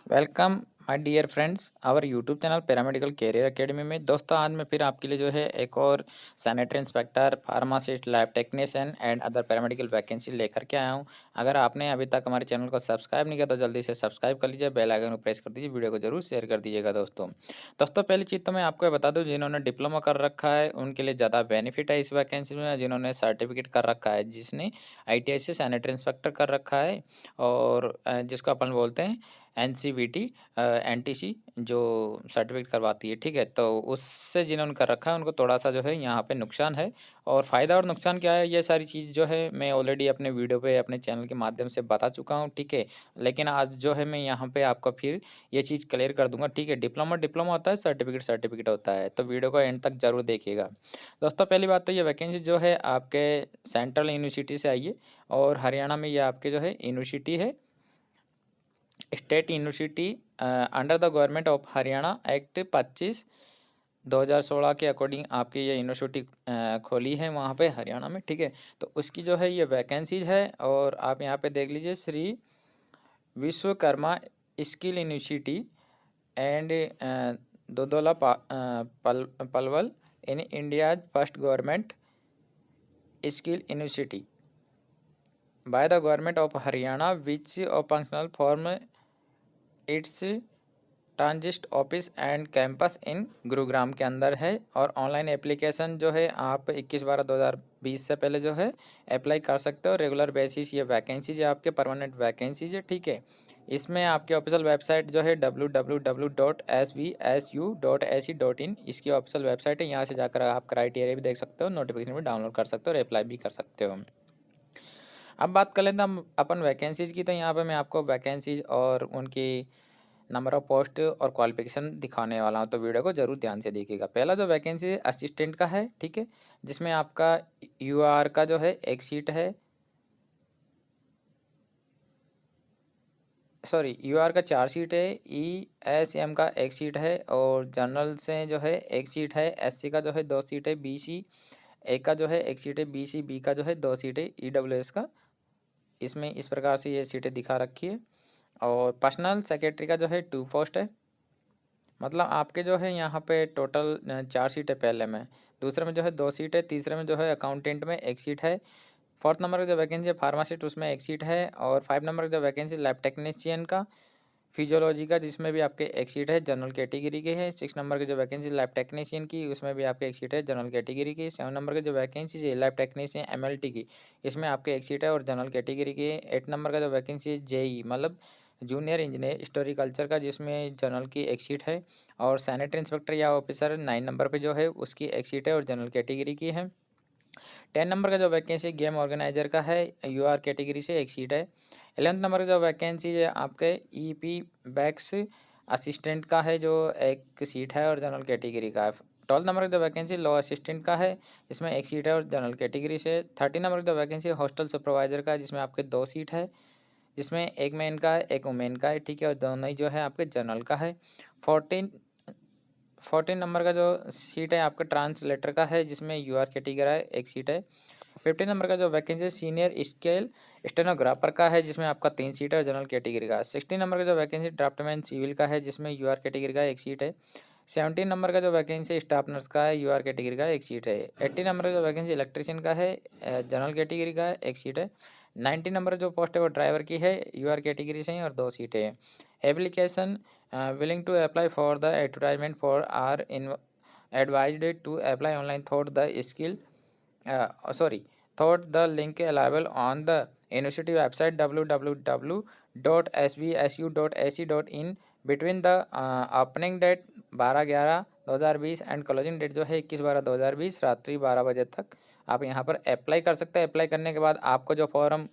Welcome my dear friends our YouTube channel paramedical career academy में। दोस्तों आज मैं फिर आपके लिए जो है एक और sanitary inspector, pharmacist, lab technician and other paramedical vacancy लेकर के आया हूं। अगर आपने अभी तक हमारे चैनल को सब्सक्राइब नहीं किया तो जल्दी से सब्सक्राइब कर लीजिए, बेल आइकन को प्रेस कर दीजिए, वीडियो को जरूर शेयर कर दीजिएगा। दोस्तों पहली चीज़ तो मैं आपको बता दूँ, जिन्होंने डिप्लोमा कर रखा है उनके लिए ज़्यादा बेनिफिट है इस वैकेंसी में। जिन्होंने सर्टिफिकेट कर रखा है, जिसने ITI से सैनिटरी इंस्पेक्टर कर रखा है और जिसको अपन बोलते हैं NCVT NTC जो सर्टिफिकेट करवाती है, ठीक है। तो उससे जिन्होंने कर रखा है उनको थोड़ा सा जो है यहाँ पे नुकसान है। और फ़ायदा और नुकसान क्या है, ये सारी चीज़ जो है मैं ऑलरेडी अपने वीडियो पे अपने चैनल के माध्यम से बता चुका हूँ, ठीक है। लेकिन आज जो है मैं यहाँ पे आपको फिर ये चीज़ क्लियर कर दूंगा, ठीक है। डिप्लोमा डिप्लोमा होता है, सर्टिफिकेट सर्टिफिकेट होता है, तो वीडियो को एंड तक जरूर देखिएगा। दोस्तों पहली बात तो ये वैकेंसी जो है आपके सेंट्रल यूनिवर्सिटी से आई है और हरियाणा में ये आपके जो है यूनिवर्सिटी है, state university under the government of Haryana act 25/2016 के अकॉर्डिंग आपकी ये यूनिवर्सिटी खोली है वहाँ पे हरियाणा में, ठीक है। तो उसकी जो है ये वैकेंसीज है और आप यहाँ पे देख लीजिए, Shri Vishwakarma skill university and Dudhola Palwal in India first government skill university by the government of Haryana, which of functional form its transit office and campus in Gurugram के अंदर है। और ऑनलाइन एप्लीकेशन जो है आप 21/12/2020 से पहले जो है अप्लाई कर सकते हो। रेगुलर बेसिस ये वैकेंसीज है, आपके परमानेंट वैकेंसीज है, ठीक है। इसमें आपके ऑफिशियल वेबसाइट जो है www.svsu.ac.in इसकी ऑफिशियल वेबसाइट है। यहाँ से जाकर आप क्राइटेरिया भी देख सकते हो, नोटिफिकेशन भी डाउनलोड कर सकते हो और अप्लाई भी कर सकते हो। अब बात कर लेते हैं हम अपन वैकेंसीज की। तो यहाँ पे मैं आपको वैकेंसीज और उनकी नंबर ऑफ पोस्ट और क्वालिफिकेशन दिखाने वाला हूँ, तो वीडियो को जरूर ध्यान से देखिएगा। पहला जो वैकेंसी असिस्टेंट का है, ठीक है, जिसमें आपका UR का जो है एक सीट है, सॉरी UR का 4 सीट है, ESM का एक सीट है और जनरल से जो है एक सीट है, SC का जो है 2 सीट है, BC ए का जो है एक सीट है, BC का जो है 2 सीट है, EWS का इसमें इस प्रकार से ये सीटें दिखा रखी है। और पर्सनल सेक्रेटरी का जो है 2 पोस्ट है, मतलब आपके जो है यहाँ पे टोटल 4 सीटें पहले में, दूसरे में जो है 2 सीट है, तीसरे में जो है अकाउंटेंट में एक सीट है, 4th नंबर का जो वैकेंसी है फार्मासिस्ट उसमें एक सीट है, और 5 नंबर का जो वैकेंसी लैब टेक्नीशियन का फिजियोलॉजी का जिसमें भी आपके एक सीट है, जनरल कैटेगरी की है। 6 नंबर की जो वैकेंसी लैब टेक्नीशियन की उसमें भी आपके एक सीट है, जनरल कैटेगरी की। 7 नंबर की जो वैकेंसी है लैब टेक्नीशियन MLT की, इसमें आपके एक सीट है और जनरल कैटेगरी की है। 8 नंबर का जो वैकेंसी है JE मतलब जूनियर इंजीनियर हिस्टोरिकल्चर का, जिसमें जनरल की एक सीट है। और सैनिटरी इंस्पेक्टर या ऑफिसर 9 नंबर पर जो है उसकी एक सीट है और जनरल कैटेगरी की है। 10 नंबर का जो वैकेंसी गेम ऑर्गेनाइजर का है, UR कैटेगरी से एक सीट है। 11th नंबर का जो वैकेंसी है आपके EP बैक्स असिस्टेंट का है, जो एक सीट है और जनरल कैटेगरी का है। 12th नंबर का जो वैकेंसी लॉ असिस्टेंट का है, इसमें एक सीट है और जनरल कैटेगरी से। 13 नंबर का जो वैकेंसी हॉस्टल सुपरवाइजर का है, जिसमें आपके 2 सीट है, जिसमें एक मेन का है एक वुमेन का है, ठीक है, और दोनों ही जो है आपके जनरल का है। 14 नंबर का जो सीट है आपका ट्रांसलेटर का है, जिसमें UR कैटेगरी है, एक सीट है। 15 नंबर का जो वैकेंसी सीनियर स्केल स्टेनोग्राफर का है, जिसमें आपका 3 सीट है और जनरल कैटेगरी का। 16 नंबर का जो वैकेंसी ड्राफ्टमैन सिविल का है, जिसमें UR कैटेगरी का एक सीट है। 17 नंबर का जो वैकेंसी स्टाफ नर्स का है, UR कैटेगरी का एक सीट है। 18 नंबर का जो वैकेंसी इलेक्ट्रिशियन का है, जनरल कैटेगरी का है, एक सीट है। 19 नंबर जो पोस्ट है वो ड्राइवर की है, UR कैटेगरी से ही और 2 सीटें हैं। Application willing to apply for the advertisement for are in advised to apply online through the skill through the link available on the university website www.svsu.ac.in between the opening date 12/11/2020 and closing date जो है 21/12/2020 रात्रि 12 बजे तक आप यहाँ पर apply कर सकते हैं। अप्लाई करने के बाद आपको जो फॉर्म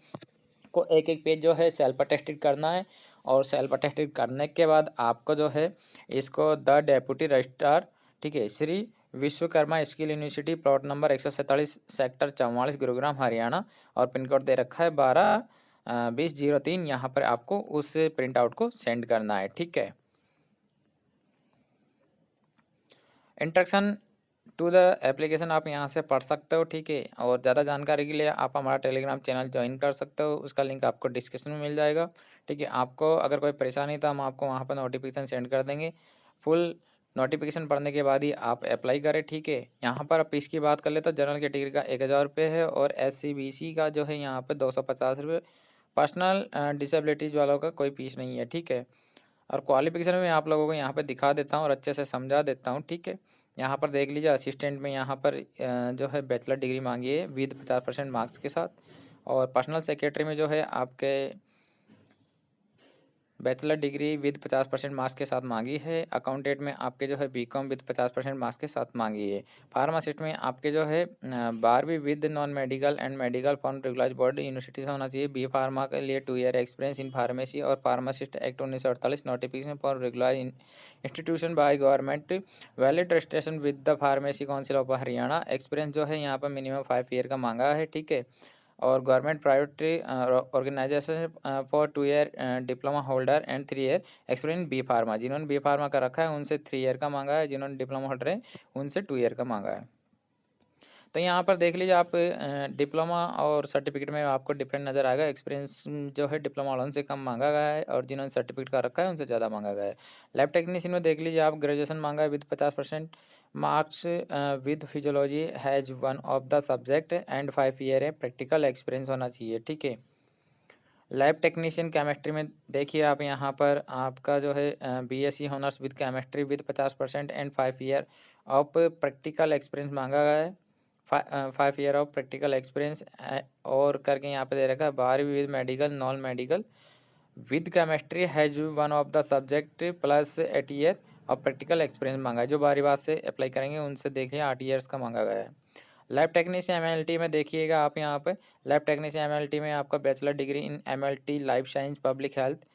को एक एक पेज जो है सेल्फ अटेस्टेड करना है, और सेल्फ अटेस्टेड करने के बाद आपको जो है इसको द डेप्यूटी रजिस्ट्रार, ठीक है, Shri Vishwakarma skill university plot number 147 sector 44 Gurugram Haryana, और पिन कोड दे रखा है 12/20/03, यहाँ पर आपको उस प्रिंट आउट को सेंड करना है, ठीक है। इंस्ट्रक्शन टू द एप्लीकेशन आप यहाँ से पढ़ सकते हो, ठीक है। और ज़्यादा जानकारी के लिए आप हमारा टेलीग्राम चैनल ज्वाइन कर सकते हो, उसका लिंक आपको डिस्क्रिप्शन में मिल जाएगा, ठीक है। आपको अगर कोई परेशानी तो हम आपको वहाँ पर नोटिफिकेशन सेंड कर देंगे। फुल नोटिफिकेशन पढ़ने के बाद ही आप अप्लाई करें, ठीक है। यहाँ पर आप फीस की बात कर ले तो जनरल कैटेगरी का 1000 रुपये है और SC BC का जो है यहाँ पर 250 रुपये। पर्सनल डिसेबिलिटीज़ वालों का कोई फीस नहीं है, ठीक है। और क्वालिफिकेशन में आप लोगों को यहाँ पे दिखा देता हूँ और अच्छे से समझा देता हूँ, ठीक है। यहाँ पर देख लीजिए, असिस्टेंट में यहाँ पर जो है बैचलर डिग्री मांगी है विद 50% मार्क्स के साथ। और पर्सनल सेक्रेटरी में जो है आपके बैचलर डिग्री विद 50% मार्क्स के साथ मांगी है। अकाउंटेंट में आपके जो है BCom विद 50% मार्क्स के साथ मांगी है। फार्मासिस्ट में आपके जो है 12वीं with non medical and medical from regularised body university से होना चाहिए। बी फार्मा के लिए 2 ईयर एक्सपीरियंस इन फार्मेसी और pharmacist act 1948 notification for regular institution by government valid registration with the pharmacy council of Haryana. Experience जो है यहाँ पर मिनिमम 5 ईयर का मांगा है, ठीक है। और government private organisation for 2 year diploma holder and 3 year experience B pharma. जिन्होंने बी फार्मा का रखा है उनसे 3 ईयर का मांगा है, जिन्होंने डिप्लोमा होल्डर है उनसे 2 ईयर का मांगा है। तो यहाँ पर देख लीजिए आप डिप्लोमा और सर्टिफिकेट में आपको डिफरेंट नज़र आएगा। एक्सपीरियंस जो है डिप्लोमा वालों से कम मांगा गया है और जिन्होंने सर्टिफिकेट का रखा है उनसे ज़्यादा मांगा गया है। लैब टेक्नीशियन में देख लीजिए आप ग्रेजुएशन मांगा है with 50% marks with physiology has one of the subject and 5 year है प्रैक्टिकल एक्सपीरियंस होना चाहिए, ठीक है। लैब टेक्नीशियन केमिस्ट्री में देखिए आप यहाँ पर आपका जो है BSc honours with chemistry with 50% and 5 year of practical experience मांगा गया है। 5 ईयर ऑफ प्रैक्टिकल एक्सपीरियंस और करके यहाँ पे दे रखा है 12वीं with medical non medical with chemistry has one of the subject plus 8 year of practical experience मांगा है। जो 12 बाद से अप्लाई करेंगे उनसे देखिए 8 ईयर्स का मांगा गया है। लैब टेक्नीशियन MLT में देखिएगा आप यहाँ पे लैब टेक्नीशियन MLT में आपका bachelor degree in MLT life science public health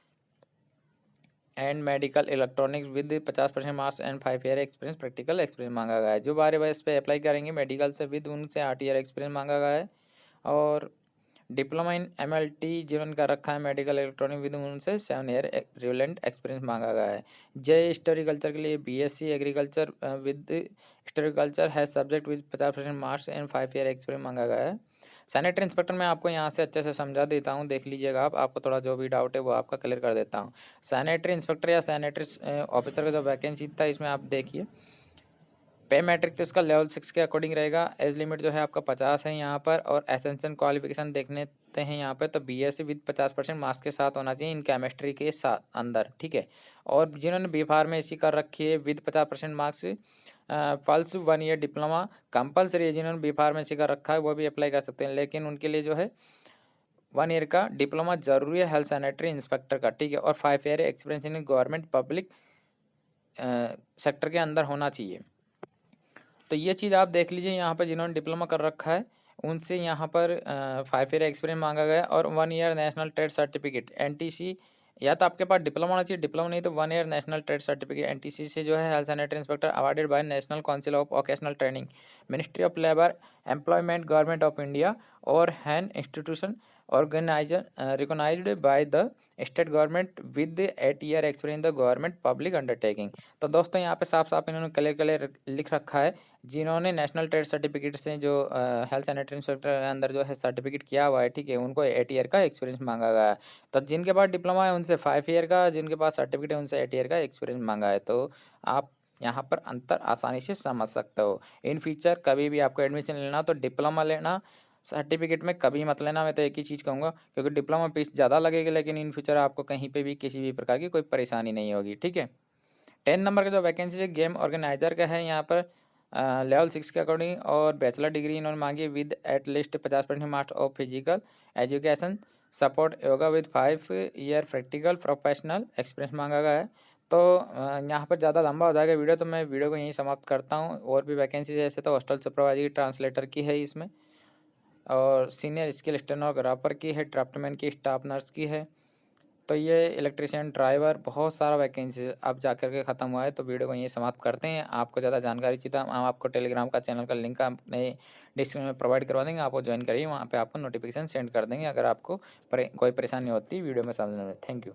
and medical electronics with 50% marks and 5 year experience practical experience मांगा गया है। जो 12 बजे पे अप्लाई करेंगे मेडिकल से विद उनसे 8 ईयर एक्सपीरियंस मांगा गया है। और डिप्लोमा इन MLT जिनका रखा है मेडिकल इलेक्ट्रॉनिक विद उनसे 7 ईयर रिलेवेंट एक्सपीरियंस मांगा गया है। जय हिस्टोरिकल्चर के लिए BSc एग्रीकल्चर विद हिस्टोरिकल्चर है subject with 50% marks and 5 year experience मांगा गया है। सैनिटरी इंस्पेक्टर में आपको यहाँ से अच्छे से समझा देता हूँ, देख लीजिएगा आप, आपको थोड़ा जो भी डाउट है वो आपका क्लियर कर देता हूँ। सैनिटरी इंस्पेक्टर या सैनिटरी ऑफिसर का जो वैकेंसी था इसमें आप देखिए पे मैट्रिक तो इसका लेवल 6 के अकॉर्डिंग रहेगा। एज लिमिट जो है आपका 50 है यहाँ पर। और एसेंशियल क्वालिफिकेशन देखने हैं यहाँ पे तो BSc विद 50% मार्क्स के साथ होना चाहिए इन केमिस्ट्री के साथ अंदर, ठीक है। और जिन्होंने B फार्मेसी कर रखी है with 50% marks pulse 1 year diploma compulsory है। जिन्होंने B फार्मेसी का रखा है वो भी अप्लाई कर सकते हैं, लेकिन उनके लिए जो है 1 ईयर का डिप्लोमा जरूरी है हेल्थ सैनिटरी इंस्पेक्टर का, ठीक है। और 5 year experience in government public sector के अंदर होना चाहिए। तो ये चीज़ आप देख लीजिए यहाँ पर जिन्होंने डिप्लोमा कर रखा है उनसे यहाँ पर 5 ईयर एक्सपीरियंस मांगा गया और 1 year national trade certificate NTC। या तो आपके पास डिप्लोमा होना चाहिए, डिप्लोमा नहीं तो 1 year national trade certificate NTC से जो है health sanitary inspector awarded by national council of vocational training ministry of labour employment government of India और an institution organiser recognised by the state government with 8 year experience the government public undertaking. तो दोस्तों यहाँ पे साफ साफ इन्होंने clear clear लिख रखा है जिन्होंने नेशनल ट्रेड सर्टिफिकेट से जो हेल्थ सैनिटरी इंस्पेक्टर के अंदर जो है सर्टिफिकेट किया हुआ है, ठीक है, उनको 8 ईयर का एक्सपीरियंस मांगा गया है। तो जिनके पास डिप्लोमा है उनसे 5 ईयर का, जिनके पास सर्टिफिकेट है उनसे 8 ईयर का एक्सपीरियंस मांगा है। तो आप यहाँ पर अंतर आसानी से समझ सकते हो। इन फ्यूचर कभी भी आपको एडमिशन लेना तो डिप्लोमा लेना, सर्टिफिकेट में कभी मत लेना। मैं तो एक ही चीज़ कहूँगा क्योंकि डिप्लोमा फीस ज़्यादा लगेगी लेकिन इन फ्यूचर आपको कहीं पे भी किसी भी प्रकार की कोई परेशानी नहीं होगी, ठीक है। 10 नंबर का जो वैकेंसी है गेम ऑर्गेनाइजर का है यहाँ पर लेवल 6 के अकॉर्डिंग और बैचलर डिग्री इन्होंने मांगी है with at least 50% marks of physical education support yoga with 5 year practical professional experience मांगा गया है। तो यहाँ पर ज़्यादा लंबा हो जाएगा वीडियो तो मैं वीडियो को यहीं समाप्त करता हूँ। और भी वैकेंसी जैसे तो हॉस्टल सुपरवाइजर ट्रांसलेटर की है इसमें, और सीनियर स्किल स्टेनोग्राफर की है, ड्राफ्टमैन की, स्टाफ नर्स की है। तो ये इलेक्ट्रिशियन ड्राइवर बहुत सारा वैकेंसी अब जा कर के ख़त्म हुआ है। तो वीडियो को यहीं समाप्त करते हैं। आपको ज़्यादा जानकारी चाहिए तो हम आपको टेलीग्राम का चैनल का लिंक अपने डिस्क्रिप्शन में प्रोवाइड करवा देंगे, आपको ज्वाइन करिए, वहाँ पे आपको नोटिफिकेशन सेंड कर देंगे अगर आपको कोई परेशानी होती है वीडियो में समझने में। Thank you.